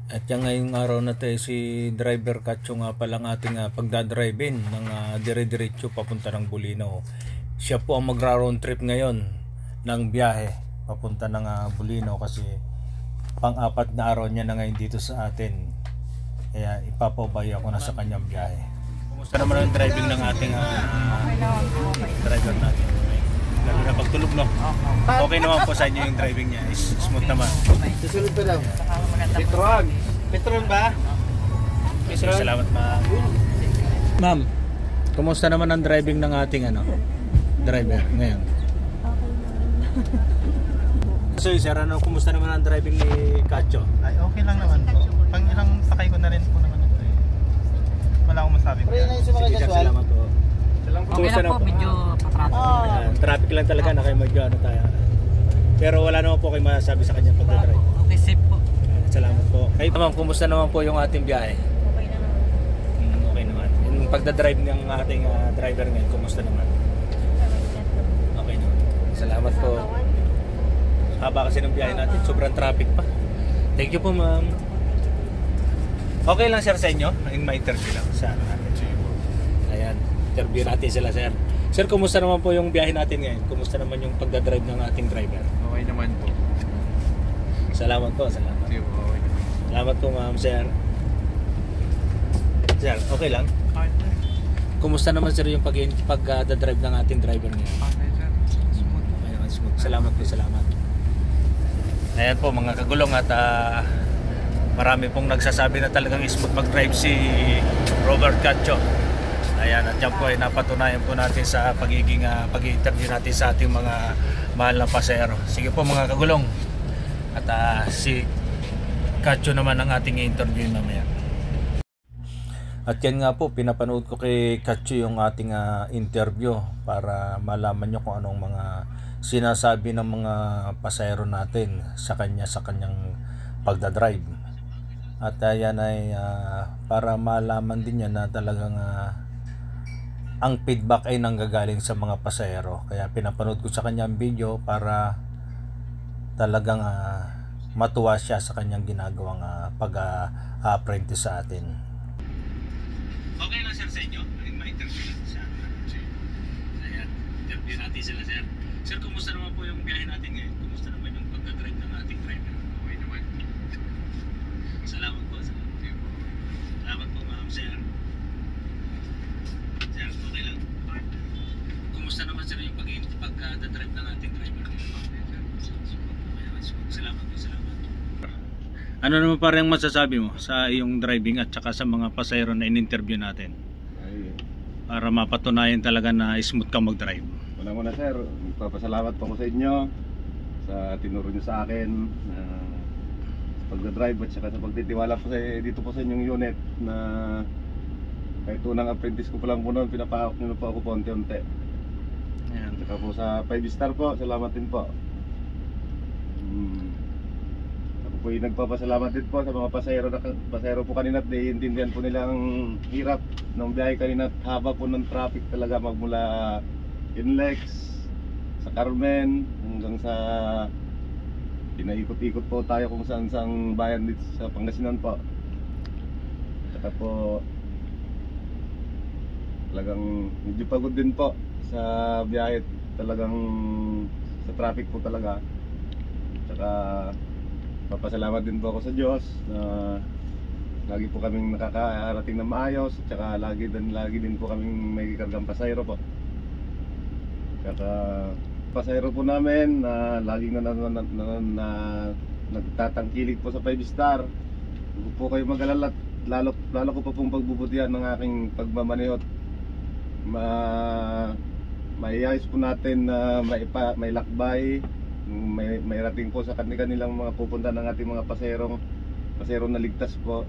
At yan ngayong araw na tayo si Driver Katso nga palang ating pagdadrive-in ng dire-diretso papunta ng Bulinaw. Siya po ang magra-round trip ngayon ng biyahe papunta ng Bulinaw kasi pang-apat na araw niya na ngayon dito sa atin. Kaya ipapaubaya ko na sa kanyang biyahe. Kumusta naman ang driving ng ating driver natin? Lalo na pagtulog, no? Okay naman po sa inyo yung driving niya. Smooth naman. Susunod pa lang. Petron. Petron ba? Petron. Salamat, ma'am. Ma'am, kumusta naman ang driving ng ating driver ngayon? So, sir, kumusta naman ang driving ni Katso? Ay, okay lang naman po. Pang ilang sakay ko na rin po naman ito eh. Wala akong masabi ko. Sige, sir, salamat po. Okay lang po, medyo patraffic. Traffic lang talaga na kayo medyo tayo. Pero wala naman po kayo masabi sa kanya pagdadrive. Okay, safe po. Salamat po. Kayo ma'am, kumusta naman po yung ating biyahe? Okay naman. Okay naman. Yung pagdadrive ng ating driver ngayon, kumusta naman? Okay naman. Salamat po. Haba kasi ng biyahe natin, sobrang traffic pa. Thank you po, ma'am. Okay lang sir sa inyo? Yung ma-interview lang sa natin. Ayan, interview natin sila sir. Sir, kumusta naman po yung biyahe natin ngayon? Kumusta naman yung pagdadrive ng ating driver? Okay naman po. Salamat po, salamat. Okay naman. Salamat po, ma'am, sir. Sir, okay lang? Okay. Kumusta naman sir yung pagdadrive ng ating driver ngayon? Okay sir. Smooth. Okay naman, smooth. Salamat po, salamat. Ayan po mga kagulong at marami pong nagsasabi na talagang smooth mag-drive si Robert Katso. Ayan, at yan po ay napatunayan po natin sa pag-interview natin sa ating mga mahal na pasahero. Sige po mga kagulong. At si Katso naman ang ating interview mamaya. At yan nga po, pinapanood ko kay Katso yung ating interview para malaman nyo kung anong mga sinasabi ng mga pasahero natin sa kanyang pagdadrive. At yan ay para malaman din niya na talagang ang feedback ay nanggagaling sa mga pasahero. Kaya pinapanood ko sa kanyang video para talagang matuwa siya sa kanyang ginagawang pag-apprentice sa atin. Okay lang sir sa inyo? Ma-interview lang sa ayan, interview natin sila sir. Sir, kumusta naman po yung biyahe natin ngayon? Kumusta naman yung pagdadrive ng ating driver? Okay naman. Salamat po. Salamat po, ma'am, sir. Sir, okay lang. Kumusta naman sir yung pagdadrive ng ating driver? Salamat po, salamat. Ano naman parang masasabi mo sa iyong driving at saka sa mga pasahero na in-interview natin? Para mapatunayan talaga na smooth ka mag-drive. Una sir, magpapasalamat po ako sa inyo sa tinuro nyo sa akin na pagdadrive at saka sa pagtitiwala po dito po sa inyong unit na kahit unang apprentice ko pa lang po noon, pinapahawak nyo na po ako po unti-unti. Saka po sa 5 star po, salamat din po. Ako po yung nagpapasalamat din po sa mga pasahero po kanina at naiintindihan po nilang hirap ng biyahe kanina at haba po ng traffic talaga magmula Inlex sa Carmen hanggang sa pinaikot-ikot po tayo kung saan bayan dito sa Pangasinan po. Saka po talagang medyo pagod din po sa biyahe, talagang sa traffic po talaga. Saka papasalamat din po ako sa Diyos na lagi po kaming nakakarating na maayos at saka lagi din po kaming may kargang pasahero po. Saka pasahero po namin na laging nagtatangkilik po sa 5 star. Huwag po kayo mag-alala, lalo ko po pong pagbubutihan ng aking pagmamaneho. Maiayos po natin na may lakbay, may rating po sa kanilang mga pupunta ng ating mga pasahero na ligtas po.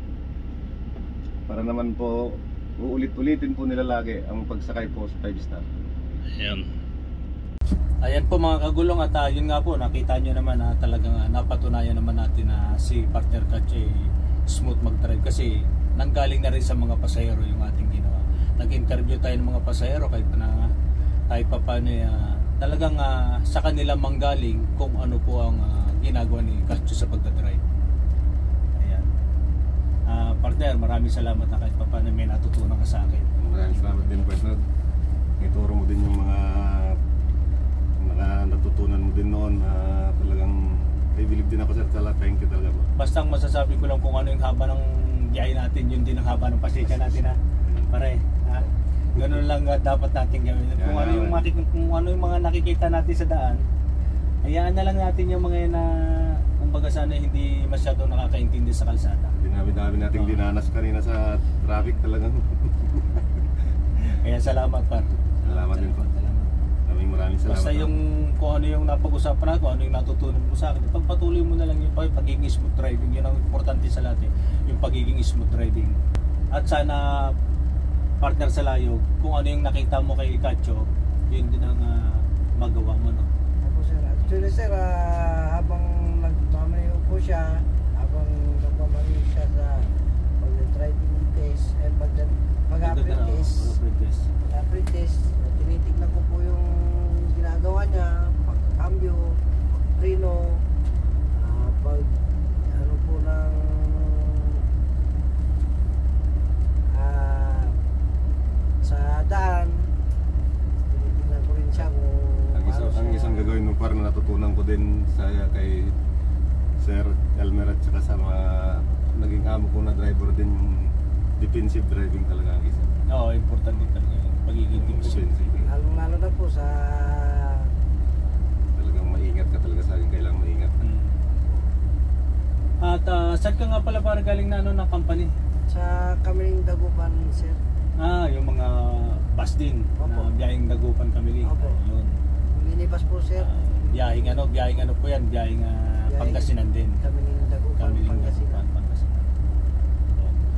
Para naman po uulit-ulitin po nila lagi ang pagsakay po sa 5 star. Ayan po mga kagulong at yun nga po, nakita nyo naman na talagang napatunayan naman natin na si partner Katso smooth mag-drive kasi nanggaling na rin sa mga pasahero yung ating ginawa. Nag-interview tayo ng mga pasahero kahit pa paano talagang sa kanila manggaling kung ano po ang ginagawa ni Katso sa pagdadrive. Ayan. partner, maraming salamat na kahit pa paano may natutunan ka sa akin. Maraming salamat din po. Ituro mo din yung mga natutunan mo din noon. Talagang I believe din ako sir sa lahat. Thank you talaga po. Basta ang masasabi ko lang kung ano yung haba ng biyahe natin, yun din ang haba ng pasensya natin ha. Pare, ha? Ganun lang dapat natin gawin. Kung ano yung mga nakikita natin sa daan, hayaan na lang natin yung mga yan na kumbaga sana hindi masyado nakakaintindi sa kalsada. Dinabi-dabi nating dinanas kanina sa traffic talagang. Kaya salamat par. Salamat din po. Maraming salamat. Basta yung kung ano yung napag-usapan natin, kung ano yung natutunan mo sa akin, ipagpatuloy mo na lang yung pagiging smooth driving. Yun ang importante sa lahat eh, yung pagiging smooth driving. At sana partner sa layog, kung ano yung nakita mo kay Katyo, yun din ang magawa mo, no? Ako sir, actually sir, habang nagmamayo po siya, habang nagmamayo siya sa pag-driving test, pag-apprentice, tinitignan ko po yung ginagawa niya, pagkambyo, preno, pag ano po ng sa daan, tinitignan ko rin siya kung ang isang gagawin mo para natutunan ko din sa kay Sir Elmer at saka sa mga naging amo ko na driver din yung defensive driving talaga ang isa. Oo, importante talaga yung pagiging defensive. lalo na po sa Talagang maingat ka talaga sa akin, kailangan maingat ka. At saan ka nga pala para galing na ano ng company? sa Kamiling Dagupan sir. Yung mga bus din, Opo. na biyaheng Dagupan Kamiling. Opo. Yun. Minibus po sir. Biyaheng ano po yan, biyaheng Pangasinan din. Kamiling Dagupan, Kamiling Pangasinan. Pangasinan.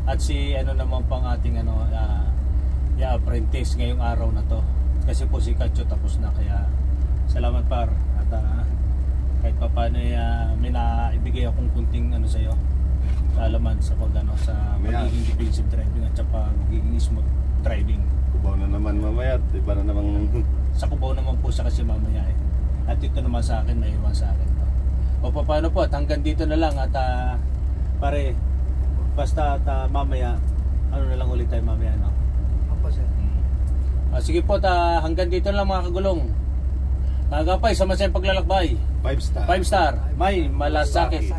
At si ano naman pang ating apprentice ngayong araw na to. Kasi po si Katyo tapos na, kaya salamat par. At kahit pa paano may naibigay akong kunting sa iyo, kaalaman sa sa pagiging defensive driving at sa pagiging smooth driving. Kubaw na naman mamaya, iba na namang Sa Cubao naman po siya kasi mamaya eh. At ito naman sa akin, naiwan sa akin to. O paano po, at hanggang dito na lang. At pare, basta at mamaya, ano na lang ulit tayo mamaya, no? Opo sir. Sige po, hanggang dito na lang mga kagulong. Nagapay, sama sa paglalakbay. 5 star. 5 star, may malasakit.